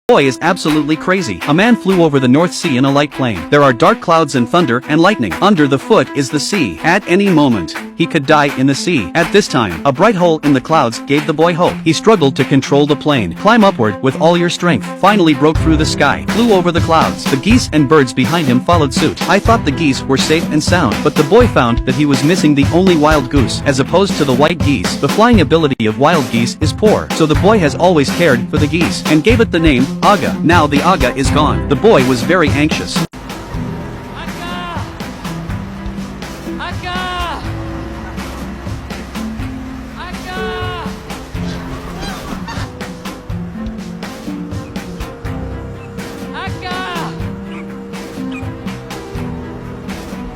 boy is absolutely crazy. A man flew over the North Sea in a light plane. There are dark clouds and thunder and lightning. Under the foot is the sea. At any moment, he could die in the sea. At this time, a bright hole in the clouds gave the boy hope. He struggled to control the plane. Climb upward with all your strength. Finally broke through the sky. Flew over the clouds. The geese and birds behind him followed suit. I thought the geese were safe and sound, but the boy found that he was missing the only wild goose. As opposed to the white geese, the flying ability of wild geese is poor. So the boy has always cared for the geese and gave it the name Aga. Now the Aga is gone. The boy was very anxious.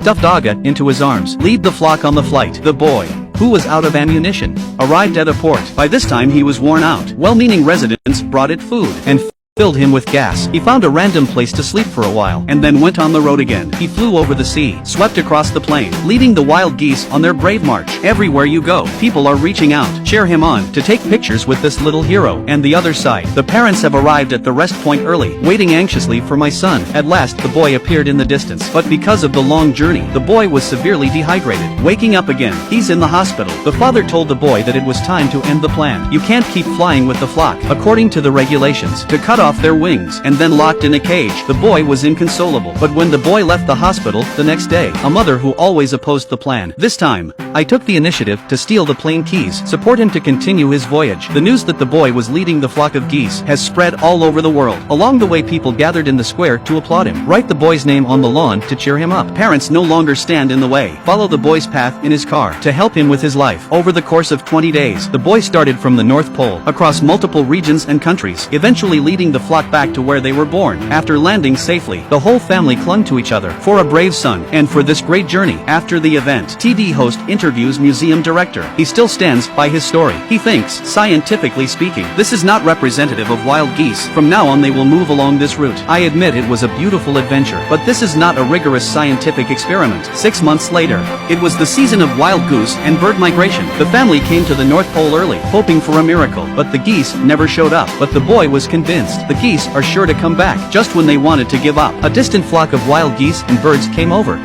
Stuffed Aga into his arms. Lead the flock on the flight. The boy, who was out of ammunition, arrived at a port. By this time he was worn out. Well-meaning residents brought it food and filled him with gas. He found a random place to sleep for a while, and then went on the road again. He flew over the sea, swept across the plain, leading the wild geese on their brave march. Everywhere you go, people are reaching out, cheer him on, to take pictures with this little hero. And the other side, the parents have arrived at the rest point early, waiting anxiously for my son. At last the boy appeared in the distance, but because of the long journey, the boy was severely dehydrated. Waking up again, he's in the hospital. The father told the boy that it was time to end the plan. You can't keep flying with the flock, according to the regulations, to cut off their wings, and then locked in a cage. The boy was inconsolable. But when the boy left the hospital the next day, a mother who always opposed the plan. This time, I took the initiative to steal the plane keys, support him to continue his voyage. The news that the boy was leading the flock of geese has spread all over the world. Along the way, people gathered in the square to applaud him. Write the boy's name on the lawn to cheer him up. Parents no longer stand in the way. Follow the boy's path in his car to help him with his life. Over the course of 20 days, the boy started from the North Pole, across multiple regions and countries, eventually leading the flock back to where they were born. After landing safely, the whole family clung to each other for a brave son and for this great journey. After the event, TV host interviews museum director. He still stands by his story. He thinks, scientifically speaking, this is not representative of wild geese. From now on they will move along this route. I admit it was a beautiful adventure, but this is not a rigorous scientific experiment. 6 months later, it was the season of wild goose and bird migration. The family came to the North Pole early, hoping for a miracle, but the geese never showed up. But the boy was convinced. The geese are sure to come back, just when they wanted to give up. A distant flock of wild geese and birds came over.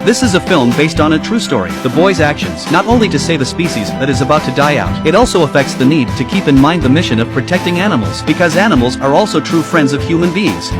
This is a film based on a true story. The boy's actions, not only to save a species that is about to die out, it also affects the need to keep in mind the mission of protecting animals, because animals are also true friends of human beings.